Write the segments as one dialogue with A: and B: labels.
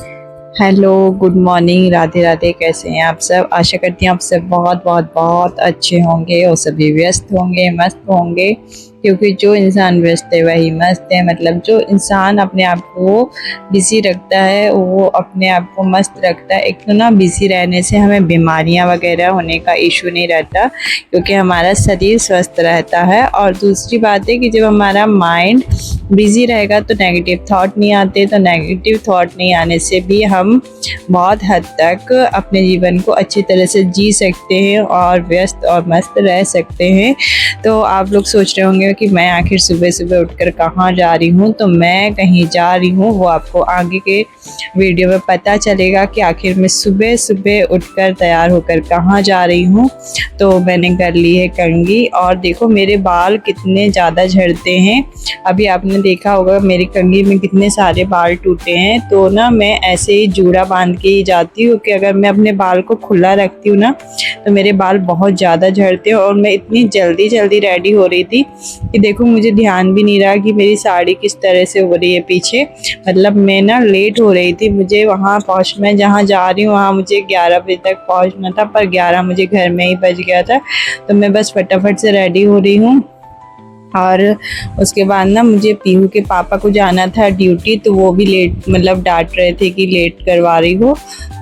A: Hello, good morning, Radhe Radhe. कैसे हैं आप सब? आशा करती हूँ आप सब बहुत बहुत बहुत अच्छे होंगे और सभी व्यस्त होंगे, मस्त होंगे। क्योंकि जो इंसान व्यस्त है वही मस्त है। मतलब जो इंसान अपने आप को बिज़ी रखता है वो अपने आप को मस्त रखता है। एक तो ना बिज़ी रहने से हमें बीमारियां वगैरह होने का इशू नहीं रहता, क्योंकि हमारा शरीर स्वस्थ रहता है। और दूसरी बात है कि जब हमारा माइंड बिज़ी रहेगा तो नेगेटिव थॉट नहीं आते, तो नेगेटिव थॉट नहीं आने से भी हम बहुत हद तक अपने जीवन को अच्छी तरह से जी सकते हैं और व्यस्त और मस्त रह सकते हैं। तो आप लोग सोच रहे होंगे कि मैं आखिर सुबह सुबह उठकर कहाँ जा रही हूँ। तो मैं कहीं जा रही हूँ, वो आपको आगे के वीडियो में पता चलेगा कि आखिर मैं सुबह सुबह उठकर तैयार होकर कहाँ जा रही हूँ। तो मैंने कर ली है कंघी, और देखो मेरे बाल कितने ज़्यादा झड़ते हैं। अभी आपने देखा होगा मेरी कंघी में कितने सारे बाल टूटे हैं। तो ना मैं ऐसे ही जूड़ा बांध के ही जाती हूँ कि अगर मैं अपने बाल को खुला रखती हूँ ना तो मेरे बाल बहुत ज़्यादा झड़ते हैं। और मैं इतनी जल्दी जल्दी रेडी हो रही थी कि देखो मुझे ध्यान भी नहीं रहा कि मेरी साड़ी किस तरह से हो रही है पीछे। मतलब मैं ना लेट हो रही थी, मुझे वहाँ मैं जहाँ जा रही हूँ वहाँ मुझे 11 बजे तक पहुँचना था, पर 11 मुझे घर में ही बज गया था। तो मैं बस फटाफट से रेडी हो रही हूँ। और उसके बाद ना मुझे पीहू के पापा को जाना था ड्यूटी, तो वो भी लेट मतलब डांट रहे थे कि लेट करवा रही हो,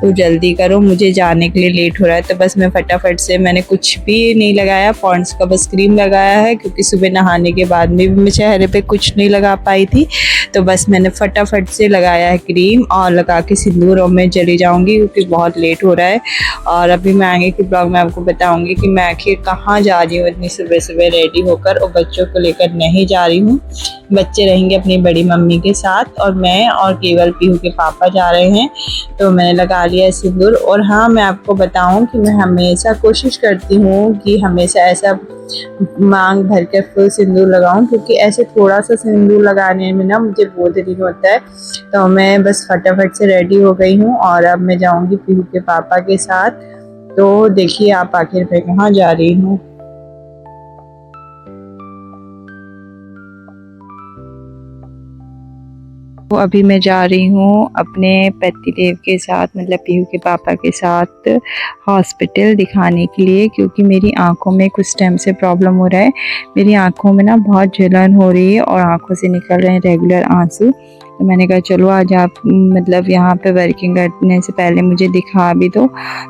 A: तो जल्दी करो, मुझे जाने के लिए लेट हो रहा है। तो बस मैं फटाफट से, मैंने कुछ भी नहीं लगाया, पॉन्ड्स का बस क्रीम लगाया है, क्योंकि सुबह नहाने के बाद में भी मैं चेहरे पे कुछ नहीं लगा पाई थी। तो बस मैंने फटाफट से लगाया है क्रीम और लगा के सिंदूर और मैं चली जाऊँगी, क्योंकि बहुत लेट हो रहा है। और अभी मैं आगे के ब्लॉग में आपको बताऊँगी कि मैं आखिर कहाँ जा रही हूँ इतनी सुबह सुबह रेडी होकर, और बच्चों को लेकर नहीं जा रही हूँ। बच्चे रहेंगे अपनी बड़ी मम्मी के साथ और मैं और केवल पीहू के पापा जा रहे हैं। तो मैंने लगा लिया है सिंदूर। और हाँ, मैं आपको बताऊं कि मैं हमेशा कोशिश करती हूँ कि हमेशा ऐसा मांग भर के फुल सिंदूर लगाऊं, क्योंकि ऐसे थोड़ा सा सिंदूर लगाने में ना मुझे बहुत दिन होता है। तो मैं बस फटाफट से रेडी हो गई हूँ और अब मैं जाऊँगी पीहू के पापा के साथ। तो देखिए आप आखिर मैं कहाँ जा रही हूँ। तो अभी मैं जा रही हूँ अपने पतिदेव के साथ, मतलब पीहू के पापा के साथ हॉस्पिटल दिखाने के लिए, क्योंकि मेरी आंखों में कुछ टाइम से प्रॉब्लम हो रहा है। मेरी आंखों में ना बहुत जलन हो रही है और आंखों से निकल रहे हैं रेगुलर आंसू। तो मैंने कहा चलो आज आप मतलब यहाँ पे वर्किंग करने से पहले मुझे दिखा भी दो।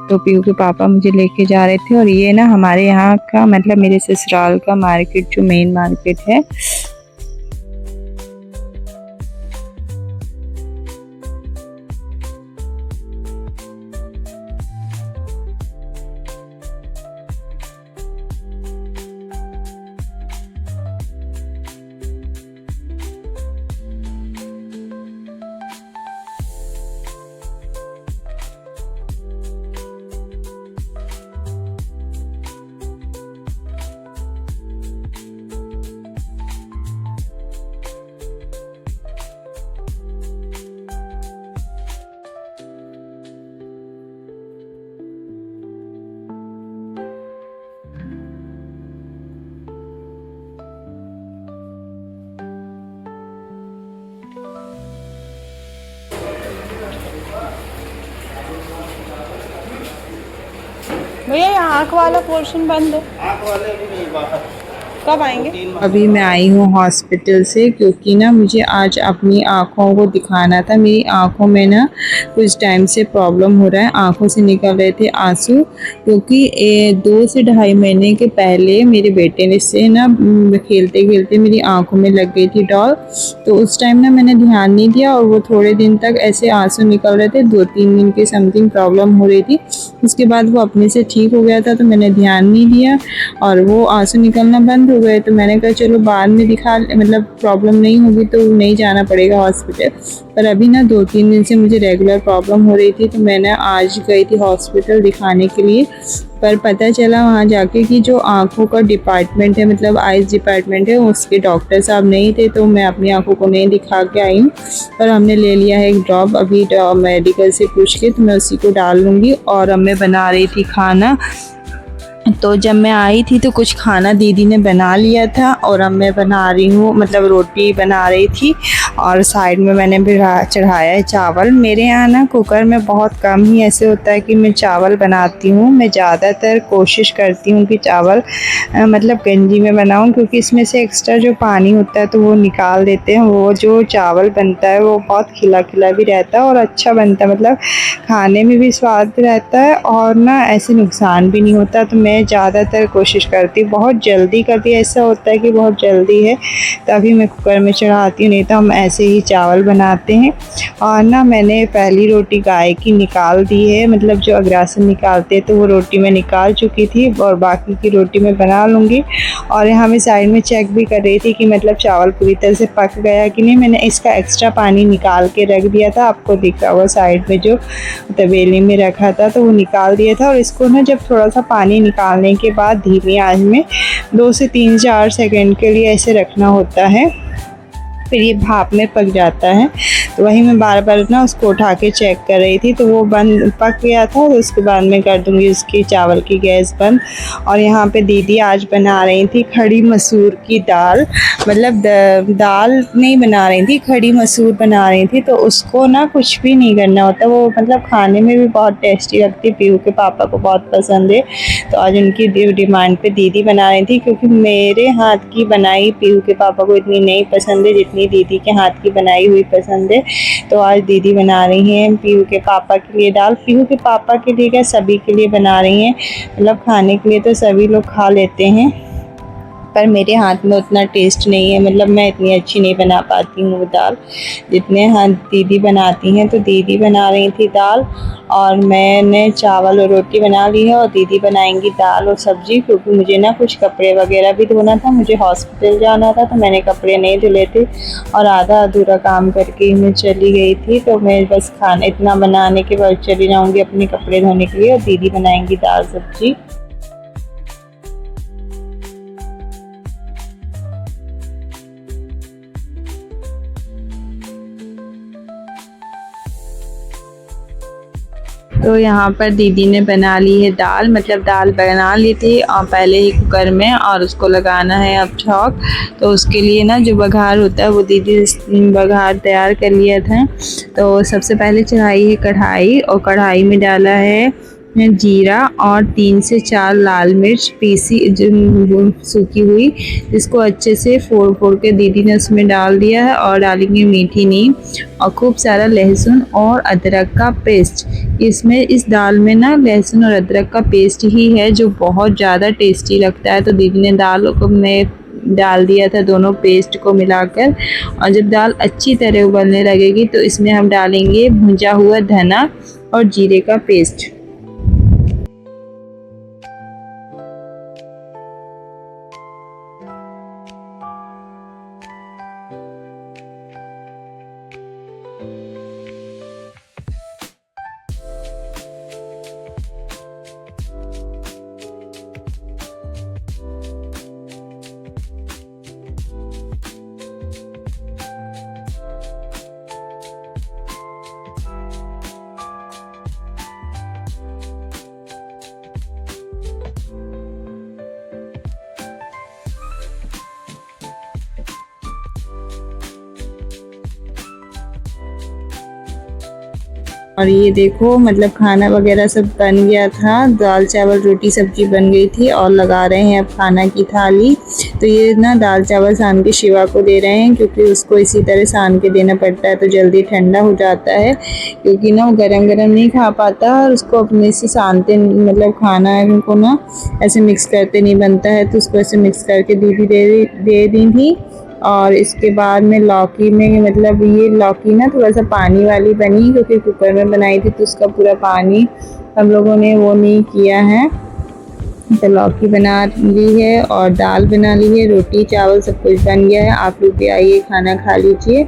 A: तो पीहू के पापा मुझे लेके जा रहे थे। और ये ना हमारे यहाँ का मतलब मेरे ससुराल का मार्केट, जो मेन मार्केट है।
B: भैया यहाँ आँख वाला पोर्शन बंद है।
C: आँख वाले भी नहीं बाहर।
B: कब आएंगे?
A: अभी मैं आई हूँ हॉस्पिटल से, क्योंकि ना मुझे आज अपनी आँखों को दिखाना था। मेरी आँखों में ना कुछ टाइम से प्रॉब्लम हो रहा है, आँखों से निकल रहे थे आंसू। क्योंकि 2 से ढाई महीने के पहले मेरे बेटे ने से ना खेलते खेलते मेरी आँखों में लग गई थी डॉल। तो उस टाइम ना मैंने ध्यान नहीं दिया और वो थोड़े दिन तक ऐसे आंसू निकल रहे थे, 2-3 दिन की समथिंग प्रॉब्लम हो रही थी। उसके बाद वो अपने से ठीक हो गया था, तो मैंने ध्यान नहीं दिया और वो आंसू निकलना बंद हो गए। तो मैंने कहा चलो बाद में दिखा, मतलब प्रॉब्लम नहीं होगी तो नहीं जाना पड़ेगा हॉस्पिटल। पर अभी ना 2-3 दिन से मुझे रेगुलर प्रॉब्लम हो रही थी, तो मैंने आज गई थी हॉस्पिटल दिखाने के लिए। पर पता चला वहाँ जाके कि जो आँखों का डिपार्टमेंट है, मतलब आइज़ डिपार्टमेंट है, उसके डॉक्टर साहब नहीं थे। तो मैं अपनी आँखों को नहीं दिखा के आई हूँ। पर हमने ले लिया है एक ड्रॉप अभी मेडिकल से पूछ के, तो मैं उसी को डाल लूँगी। और अब मैं बना रही थी खाना, तो जब मैं आई थी तो कुछ खाना दीदी ने बना लिया था और अब मैं बना रही हूँ, मतलब रोटी बना रही थी और साइड में मैंने भी चढ़ाया है चावल। मेरे यहाँ ना कुकर में बहुत कम ही ऐसे होता है कि मैं चावल बनाती हूँ। मैं ज़्यादातर कोशिश करती हूँ कि चावल मतलब गंजी में बनाऊँ, क्योंकि इसमें से एक्स्ट्रा जो पानी होता है तो वो निकाल देते हैं। वो जो चावल बनता है वो बहुत खिला खिला भी रहता है और अच्छा बनता है, मतलब खाने में भी स्वाद रहता है और ना ऐसे नुकसान भी नहीं होता। तो मैं ज़्यादातर कोशिश करती हूँ, बहुत जल्दी कभी ऐसा होता है कि बहुत जल्दी है तभी मैं कुकर में चढ़ाती हूँ, नहीं तो हम ऐसे ही चावल बनाते हैं। और ना मैंने पहली रोटी गाय की निकाल दी है, मतलब जो अग्रासन निकालते हैं तो वो रोटी मैं निकाल चुकी थी और बाकी की रोटी मैं बना लूँगी। और यहाँ मैं साइड में चेक भी कर रही थी कि मतलब चावल पूरी तरह से पक गया कि नहीं। मैंने इसका एक्स्ट्रा पानी निकाल के रख दिया था, आपको दिख रहा होगा साइड में जो तवेली में रखा था तो वो निकाल दिया था। और इसको ना जब थोड़ा सा पानी निकालने के बाद धीमी आंच में 2 से 3-4 सेकंड के लिए ऐसे रखना होता है, फिर ये भाप में पक जाता है। तो वही मैं बार बार ना उसको उठा के चेक कर रही थी, तो वो बंद पक गया था। तो उसके बाद मैं कर दूँगी उसकी चावल की गैस बंद। और यहाँ पे दीदी आज बना रही थी खड़ी मसूर की दाल, मतलब दाल नहीं बना रही थी, खड़ी मसूर बना रही थी। तो उसको ना कुछ भी नहीं करना होता, वो मतलब खाने में भी बहुत टेस्टी लगती है। पीहू के पापा को बहुत पसंद है, तो आज उनकी डिमांड पे दीदी बना रही थी, क्योंकि मेरे हाथ की बनाई पीहू के पापा को इतनी नहीं पसंद है जितनी दीदी के हाथ की बनाई हुई पसंद है। तो आज दीदी बना रही हैं पीहू के पापा के लिए दाल। पीहू के पापा के लिए क्या, सभी के लिए बना रही हैं, मतलब खाने के लिए तो सभी लोग खा लेते हैं, पर मेरे हाथ में उतना टेस्ट नहीं है, मतलब मैं इतनी अच्छी नहीं बना पाती हूँ वो दाल जितने हाथ दीदी बनाती हैं। तो दीदी बना रही थी दाल और मैंने चावल और रोटी बना ली है और दीदी बनाएंगी दाल और सब्ज़ी, क्योंकि मुझे ना कुछ कपड़े वगैरह भी धोना था, मुझे हॉस्पिटल जाना था, तो मैंने कपड़े नहीं धुले थे और आधा अधूरा काम करके ही मैं चली गई थी। तो मैं बस खाना इतना बनाने के बाद चली जाऊँगी अपने कपड़े धोने के लिए और दीदी बनाएंगी दाल सब्ज़ी। तो यहाँ पर दीदी ने बना ली है दाल, मतलब दाल बना ली थी और पहले ही कुकर में, और उसको लगाना है अब छौंक। तो उसके लिए ना जो बघार होता है वो दीदी बघार तैयार कर लिया था। तो सबसे पहले चढ़ाई है कढ़ाई और कढ़ाई में डाला है जीरा और 3 से 4 लाल मिर्च पीसी सूखी हुई, जिसको अच्छे से फोड़ के दीदी ने उसमें डाल दिया है। और डालेंगे मीठी नीम और खूब सारा लहसुन और अदरक का पेस्ट। इसमें इस दाल में ना लहसुन और अदरक का पेस्ट ही है जो बहुत ज़्यादा टेस्टी लगता है। तो दीदी ने दाल को मैं डाल दिया था दोनों पेस्ट को मिलाकर। और जब दाल अच्छी तरह उबलने लगेगी तो इसमें हम डालेंगे भुंजा हुआ धना और जीरे का पेस्ट। और ये देखो मतलब खाना वगैरह सब बन गया था, दाल चावल रोटी सब्जी बन गई थी और लगा रहे हैं अब खाना की थाली। तो ये ना दाल चावल सान के शिवा को दे रहे हैं, क्योंकि उसको इसी तरह सान के देना पड़ता है तो जल्दी ठंडा हो जाता है, क्योंकि ना वो गरम गरम नहीं खा पाता और उसको अपने से सानते, मतलब खाना को ना ऐसे मिक्स करते नहीं बनता है, तो उसको ऐसे मिक्स करके दीदी दे दी थी। और इसके बाद में लौकी में, मतलब ये लौकी ना थोड़ा सा पानी वाली बनी, क्योंकि कुकर में बनाई थी तो उसका पूरा पानी हम लोगों ने वो नहीं किया है। तो लौकी बना ली है और दाल बना ली है, रोटी चावल सब कुछ बन गया है। आप लोग भी आइए खाना खा लीजिए।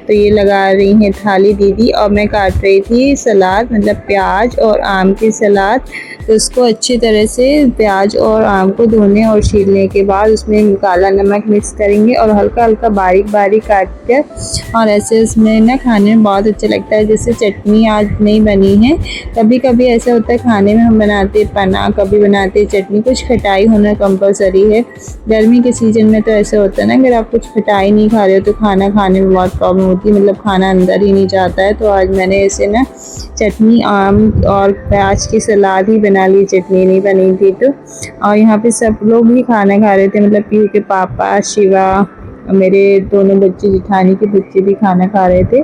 A: तो ये लगा रही हैं थाली दीदी और मैं काट रही थी सलाद, मतलब प्याज और आम की सलाद। तो उसको अच्छी तरह से प्याज और आम को धोने और छीलने के बाद उसमें काला नमक मिक्स करेंगे और हल्का हल्का बारीक बारीक काट कर, और ऐसे उसमें ना खाने में बहुत अच्छा लगता है। जैसे चटनी आज नहीं बनी है, कभी कभी ऐसा होता है खाने में हम बनाते पना, कभी बनाते चटनी, नहीं, कुछ खटाई होना कंपलसरी है। गर्मी के सीज़न में तो ऐसे होता है ना, अगर आप कुछ खटाई नहीं खा रहे हो तो खाना खाने में बहुत प्रॉब्लम होती है, मतलब खाना अंदर ही नहीं जाता है। तो आज मैंने ऐसे ना चटनी, आम और प्याज की सलाद ही बना ली, चटनी नहीं बनी थी तो। और यहाँ पे सब लोग भी खाना खा रहे थे, मतलब पीहू के पापा, शिवा, मेरे दोनों बच्चे, जिठानी के बच्चे भी खाना खा रहे थे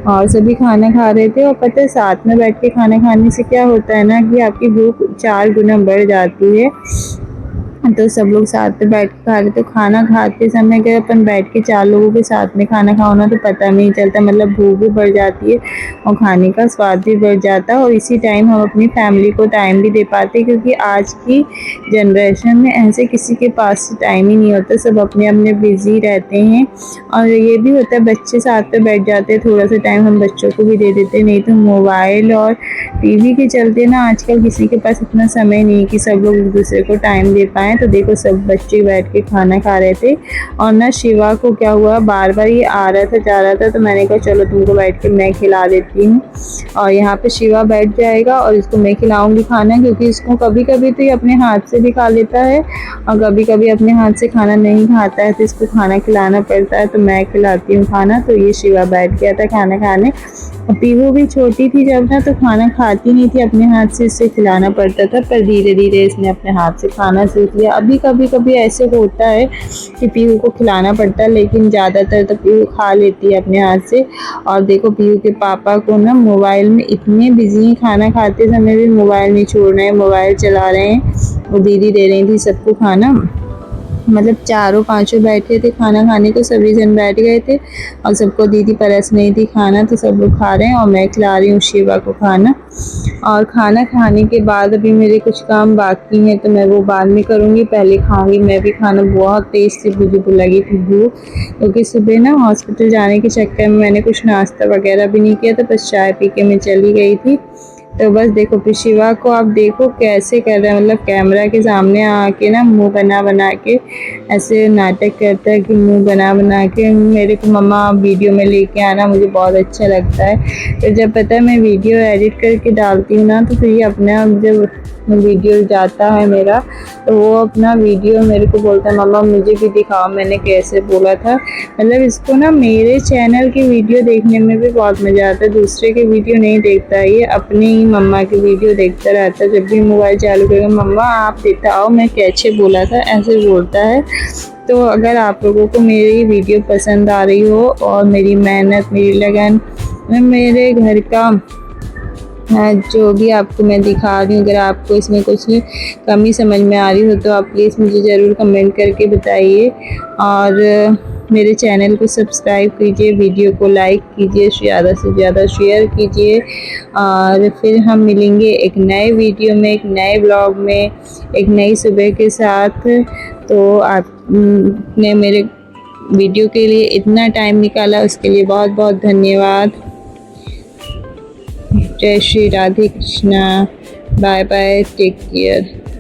A: और सभी खाना खा रहे थे। और पता है साथ में बैठ के खाना खाने से क्या होता है ना कि आपकी भूख 4 गुना बढ़ जाती है। तो सब लोग साथ में बैठ के खा रहे, तो खाना खाते समय अगर अपन बैठ के 4 लोगों के साथ में खाना खाओ ना तो पता नहीं चलता, मतलब भूख भी बढ़ जाती है और खाने का स्वाद भी बढ़ जाता है और इसी टाइम हम अपनी फैमिली को टाइम भी दे पाते, क्योंकि आज की जनरेशन में ऐसे किसी के पास टाइम ही नहीं होता, सब अपने अपने बिजी रहते हैं। और ये भी होता है बच्चे साथ में बैठ जाते हैं, थोड़ा सा टाइम हम बच्चों को भी दे देते हैं, नहीं तो मोबाइल और टीवी के चलते ना आजकल किसी के पास इतना समय नहीं कि सब लोग एक दूसरे को टाइम दे पाएँ। तो देखो सब बच्चे बैठ के खाना खा रहे थे और ना शिवा को क्या हुआ, बार बार ये आ रहा था जा रहा था, तो मैंने कहा चलो तुमको बैठ के मैं खिला देती हूँ। और यहाँ पे शिवा बैठ जाएगा और इसको मैं खिलाऊंगी खाना, क्योंकि इसको कभी कभी तो ये अपने हाथ से भी खा लेता है और कभी कभी अपने हाथ से खाना नहीं खाता है, तो इसको खाना खिलाना पड़ता है, तो मैं खिलाती हूँ खाना। तो ये शिवा बैठ गया था खाना खाने। पीहू भी छोटी थी जब ना, तो खाना खाती नहीं थी अपने हाथ से, इससे खिलाना पड़ता था, पर धीरे धीरे इसने अपने हाथ से खाना सीख लिया। अभी कभी कभी ऐसे होता है कि पीहू को खिलाना पड़ता है, लेकिन ज़्यादातर तो पीहू खा लेती है अपने हाथ से। और देखो पीहू के पापा को ना मोबाइल में इतने बिजी हैं, खाना खाते समय भी मोबाइल नहीं छोड़ रहे हैं, मोबाइल चला रहे हैं। वो दीदी दे रही थी सबको खाना, मतलब चारों पांचों बैठे थे खाना खाने को, सभी जन बैठ गए थे और सबको दीदी परस नहीं थी खाना, तो सब लोग खा रहे हैं और मैं खिला रही हूँ शिवा को खाना। और खाना खाने के बाद अभी मेरे कुछ काम बाकी हैं, तो मैं वो बाद में करूँगी, पहले खाऊंगी मैं भी खाना। बहुत तेज़ से मुझे लगी थी भूख, क्योंकि सुबह ना हॉस्पिटल जाने के चक्कर में मैंने कुछ नाश्ता वगैरह भी नहीं किया था, बस चाय पी के मैं चली गई थी। तो बस देखो फिर शिवा को आप देखो कैसे कर रहा है, मतलब कैमरा के सामने आके ना मुंह बना बना के ऐसे नाटक करता है कि मुंह बना बना के मेरे को मम्मा वीडियो में लेके आना, मुझे बहुत अच्छा लगता है। तो जब पता है मैं वीडियो एडिट करके डालती हूँ ना, तो फिर ये अपने आप जब वीडियो जाता है मेरा, तो वो अपना वीडियो मेरे को बोलता है मम्मा मुझे भी दिखाओ मैंने कैसे बोला था। मतलब इसको ना मेरे चैनल की वीडियो देखने में भी बहुत मज़ा आता है, दूसरे के वीडियो नहीं देखता, ये अपनी ही मम्मा की वीडियो देखता रहता है। जब भी मोबाइल चालू करेगा मम्मा आप बताओ मैं कैसे बोला था, ऐसे बोलता है। तो अगर आप लोगों को मेरी वीडियो पसंद आ रही हो और मेरी मेहनत, मेरी लगन, मेरे घर का जो भी आपको मैं दिखा रही हूँ, अगर आपको इसमें कुछ कमी समझ में आ रही हो तो आप प्लीज़ मुझे ज़रूर कमेंट करके बताइए। और मेरे चैनल को सब्सक्राइब कीजिए, वीडियो को लाइक कीजिए, ज़्यादा से ज़्यादा शेयर कीजिए। और फिर हम मिलेंगे एक नए वीडियो में, एक नए ब्लॉग में, एक नई सुबह के साथ। तो आपने मेरे वीडियो के लिए इतना टाइम निकाला उसके लिए बहुत बहुत धन्यवाद। जय Shri Radhe Krishna, bye bye, take care.